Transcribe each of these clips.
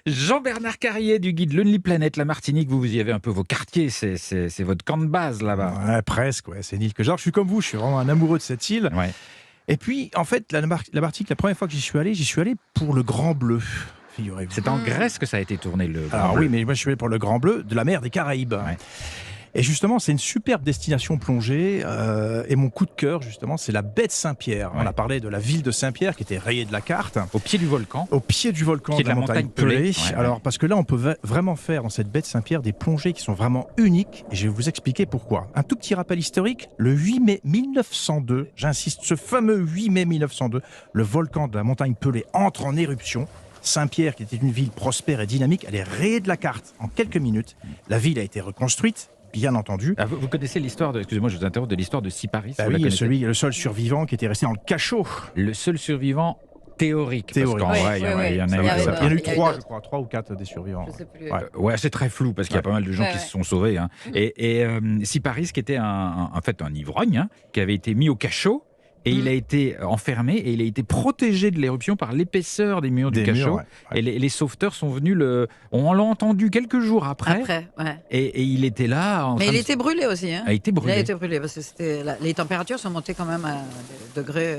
Jean-Bernard Carrier du guide Lonely Planet, la Martinique, vous y avez un peu vos quartiers, c'est votre camp de base là-bas. Ouais, presque, ouais. C'est une île que j'adore. Je suis comme vous, je suis vraiment un amoureux de cette île. Ouais. Et puis, en fait, la Martinique, la première fois que j'y suis allé pour le Grand Bleu, figurez-vous. C'est en Grèce que ça a été tourné, le Grand Alors Bleu. oui, mais moi je suis allé pour le Grand Bleu de la mer des Caraïbes. Ouais. Et justement, c'est une superbe destination plongée. Et mon coup de cœur, justement, c'est la baie de Saint-Pierre. Ouais. On a parlé de la ville de Saint-Pierre qui était rayée de la carte. Au pied du volcan. Au pied du volcan Pied de la montagne Pelée. Ouais, Alors, parce que là, on peut vraiment faire dans cette baie de Saint-Pierre des plongées qui sont vraiment uniques. Et je vais vous expliquer pourquoi. Un tout petit rappel historique. Le 8 mai 1902, j'insiste, ce fameux 8 mai 1902, le volcan de la montagne Pelée entre en éruption. Saint-Pierre, qui était une ville prospère et dynamique, elle est rayée de la carte en quelques minutes. La ville a été reconstruite, bien entendu. Ah, vous connaissez l'histoire de, excusez-moi, je vous interromps, de l'histoire de Siparis. Bah vous la oui, connaissez le seul survivant qui était resté dans le cachot. Le seul survivant théorique. Théorique. Parce qu'en vrai, il y en a eu. Il y en a eu d'autres. 3, je crois, 3 ou 4 des survivants. Je sais plus. Ouais. Ouais, c'est très flou parce qu'il y a pas mal de gens qui se sont sauvés. Hein. Et Siparis, qui était en fait un ivrogne, hein, qui avait été mis au cachot. Et il a été enfermé et il a été protégé de l'éruption par l'épaisseur des murs du cachot. Et les sauveteurs sont venus on l'a entendu quelques jours après. Ouais. Et il était là. Mais il était brûlé aussi. Hein. A été brûlé. Il a été brûlé parce que les températures sont montées quand même à des degrés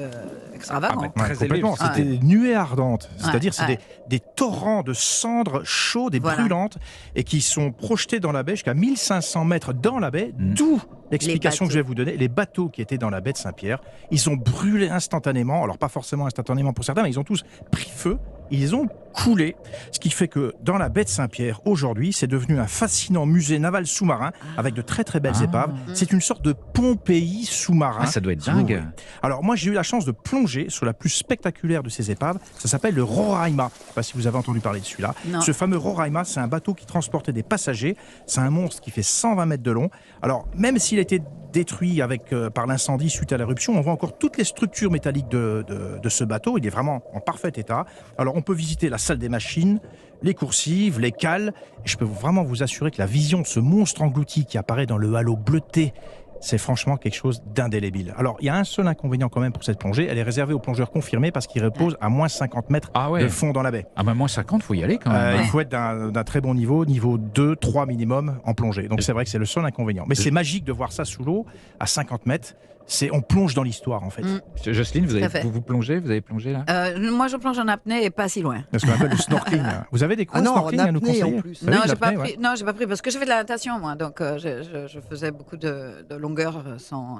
extravagants. Très complètement. élevé. C'était des nuées ardentes. C'est-à-dire, c'est Ouais. des torrents de cendres chaudes et Voilà. brûlantes et qui sont projetés dans la baie jusqu'à 1500 mètres dans la baie, d'où l'explication que je vais vous donner. Les bateaux qui étaient dans la baie de Saint-Pierre, ils ont brûlé instantanément. Alors, pas forcément instantanément pour certains, mais ils ont tous pris feu. Ils ont coulé. Ce qui fait que dans la baie de Saint-Pierre, aujourd'hui, c'est devenu un fascinant musée naval sous-marin avec de très très belles épaves. C'est une sorte de Pompéi sous-marin. Ah, ça doit être dingue. Oui. Alors, moi, j'ai eu la chance de plonger sur la plus spectaculaire de ces épaves. Ça s'appelle le Roraima. Je ne sais pas si vous avez entendu parler de celui-là. Non. Ce fameux Roraima, c'est un bateau qui transportait des passagers. C'est un monstre qui fait 120 mètres de long. Alors, même s'il a été détruit par l'incendie suite à l'éruption, on voit encore toutes les structures métalliques de ce bateau. Il est vraiment en parfait état. Alors, on peut visiter la salle des machines, les coursives, les cales. Et je peux vraiment vous assurer que la vision de ce monstre englouti qui apparaît dans le halo bleuté, c'est franchement quelque chose d'indélébile. Alors, il y a un seul inconvénient quand même pour cette plongée. Elle est réservée aux plongeurs confirmés parce qu'ils reposent à moins 50 mètres de fond dans la baie. Ah, bah, moins 50, il faut y aller quand même. Il faut être d'un très bon niveau 2, 3 minimum en plongée. Donc, c'est vrai que c'est le seul inconvénient. Mais c'est magique de voir ça sous l'eau, à 50 mètres. On plonge dans l'histoire, en fait. Jocelyne, vous plongez? Vous avez plongé là? Moi, je plonge en apnée et pas si loin. C'est ce qu'on appelle le snorkeling. Vous avez des cours de snorkeling à nous conseiller? Non, j'ai pas pris. Non, j'ai pas pris parce que je fais de la natation, moi. Donc, je faisais beaucoup de longueur sans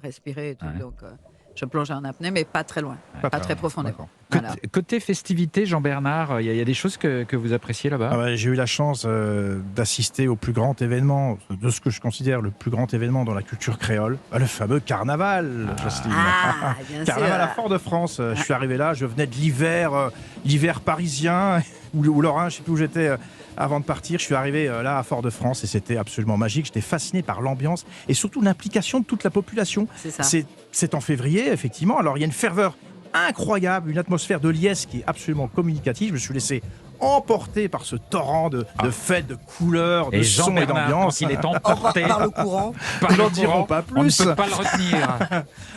respirer et tout. Donc, je plongeais en apnée, mais pas très loin, pas très profondément. Voilà. Côté festivité, Jean-Bernard, il y a des choses que vous appréciez là-bas? J'ai eu la chance d'assister au plus grand événement, de ce que je considère le plus grand événement dans la culture créole, le fameux carnaval, Jocelyne. Bien Carnaval sûr. à Fort-de-France. Je suis arrivé là, je venais de l'hiver parisien ou lorrain, je ne sais plus où j'étais avant de partir. Je suis arrivé là à Fort-de-France et c'était absolument magique. J'étais fasciné par l'ambiance et surtout l'implication de toute la population. C'est ça. C'est en février, effectivement. Alors il y a une ferveur incroyable, une atmosphère de liesse qui est absolument communicative. Je me suis laissé emporté par ce torrent de fêtes, de couleurs, de sons et d'ambiance. Il est emporté par le courant. N'en dirons pas On ne plus. peut pas le retenir.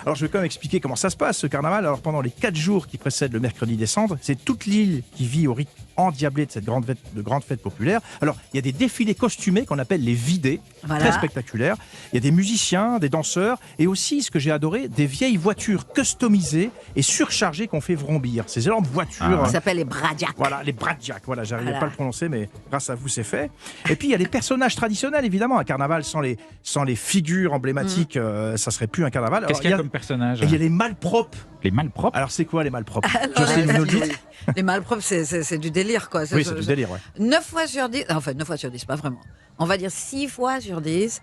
Alors je vais quand même expliquer comment ça se passe, ce carnaval. Alors pendant les 4 jours qui précèdent le mercredi des cendres, c'est toute l'île qui vit au rythme endiablé de cette grande fête populaire. Alors il y a des défilés costumés qu'on appelle les vidés, très spectaculaires. Il y a des musiciens, des danseurs et aussi, ce que j'ai adoré, des vieilles voitures customisées et surchargées qu'on fait vrombir. Ces énormes voitures. Ça s'appelle les Bradjak. Voilà, les Bradjak. Voilà, j'arrivais pas à le prononcer, mais grâce à vous, c'est fait. Et puis, il y a les personnages traditionnels, évidemment. Un carnaval sans les figures emblématiques, ça serait plus un carnaval. Qu'est-ce qu'il y a comme personnage? Il y a les malpropres. Les malpropres? Alors, c'est quoi les malpropres? Jocelyne, vous nous le dites? Les malpropres, c'est du délire, quoi. Oui, c'est du délire, ouais. 9 fois sur 10, enfin 9 fois sur 10, pas vraiment. On va dire 6 fois sur 10,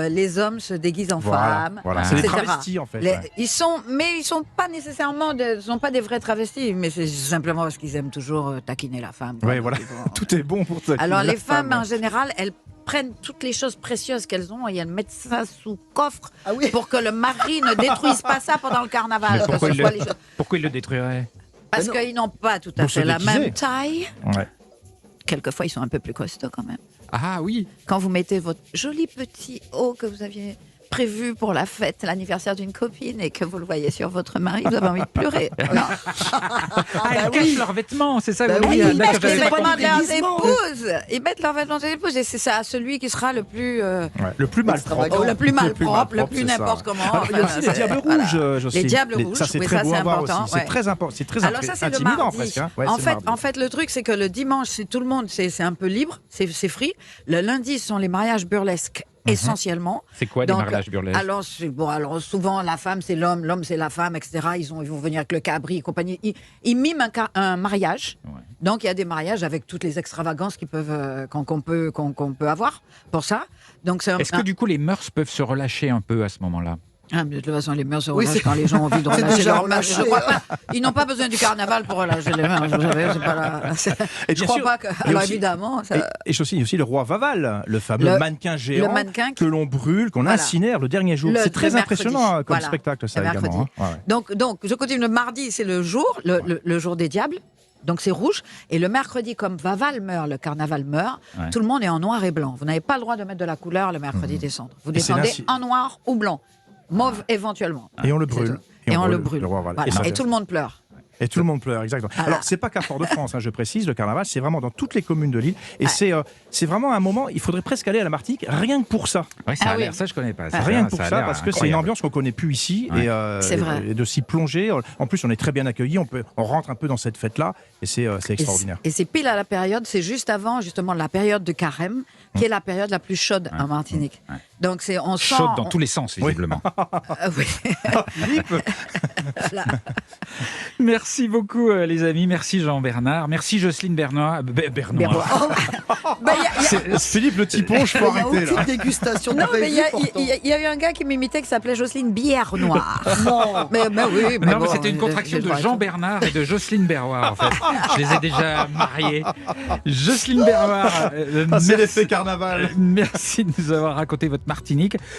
les hommes se déguisent en femmes. Voilà. C'est des etc. travestis, en fait. Ils sont pas nécessairement, sont pas des vrais travestis, mais c'est simplement parce qu'ils aiment toujours taquiner la femme. Oui, voilà. Tout est bon pour taquiner. Alors, la les femmes, femme. en général, elles prennent toutes les choses précieuses qu'elles ont et elles mettent ça sous coffre pour que le mari ne détruise pas ça pendant le carnaval. Pourquoi il le détruirait? Parce qu'ils n'ont pas tout à Pour se fait la déguiser. même taille. Ouais. Quelquefois, ils sont un peu plus costauds quand même. Ah oui. Quand vous mettez votre joli petit haut que vous aviez prévu pour la fête, l'anniversaire d'une copine et que vous le voyez sur votre mari, vous avez envie de pleurer. Ils cachent leurs vêtements, c'est ça. Ils mettent les vêtements de leurs épouses. Ils mettent leurs vêtements de leurs épouses et c'est ça, celui qui sera le plus le plus mal propre, le plus mal propre, le plus n'importe comment. Alors, il y a aussi les diables rouges, les diables rouges, ça c'est oui, très ça beau c'est à voir important. aussi. C'est très important, c'est très Alors ça c'est le intimidant mardi. presque. En fait, le truc c'est que le dimanche, c'est tout le monde, c'est un peu libre, c'est free. Le lundi, ce sont les mariages burlesques. Essentiellement. C'est quoi des mariages burlesques? Alors souvent la femme c'est l'homme c'est la femme, etc. Ils vont venir avec le cabri et compagnie. Ils miment un mariage. Ouais. Donc il y a des mariages avec toutes les extravagances qu'on peut avoir pour ça. Donc est-ce que du coup les mœurs peuvent se relâcher un peu à ce moment-là? Ah, mais de toute façon, les mœurs se relâchent quand les gens ont envie de relâcher leurs mœurs. Je crois pas. Ils n'ont pas besoin du carnaval pour relâcher les mœurs. Je crois pas que. Alors évidemment. Ça... Et aussi le roi Vaval, le fameux mannequin géant que l'on brûle, qu'on incinère le dernier jour. C'est très impressionnant comme spectacle, ça également. Donc, je continue. Le mardi, c'est le jour des diables. Donc c'est rouge. Et le mercredi, comme Vaval meurt, le carnaval meurt, tout le monde est en noir et blanc. Vous n'avez pas le droit de mettre de la couleur le mercredi descendre. Vous descendez en noir ou blanc. Mauve éventuellement. Et on le brûle. Et on le brûle. Le roi Vaval. Et tout le monde pleure. Et tout le monde pleure, exactement. Alors, c'est pas qu'à Fort-de-France, je précise, le carnaval, c'est vraiment dans toutes les communes de l'île. Et c'est vraiment un moment, il faudrait presque aller à la Martinique, rien que pour ça. Ouais, ça a l'air, ça je connais pas. Rien que pour ça, parce que c'est une ambiance qu'on connaît plus ici. Ouais. Et de s'y plonger. En plus, on est très bien accueillis, on rentre un peu dans cette fête-là, et c'est extraordinaire. Et c'est pile à la période, c'est juste avant, justement, la période de carême, qui est la période la plus chaude en Martinique. Donc, on sent... Chaude dans tous les sens, visiblement. Oui. Voilà. Merci beaucoup, les amis. Merci Jean-Bernard. Merci Jocelyne Bernois. Philippe le Tipon, je peux arrêter là. Dégustation. Non, mais il y a eu un gars qui m'imitait qui s'appelait Jocelyne Bière Noire. Non, mais oui. Mais c'était une contraction de Jean-Bernard et de Jocelyne Bernois, en fait. Je les ai déjà mariés. Jocelyne Bernois. C'est l'effet carnaval. Merci de nous avoir raconté votre Martinique.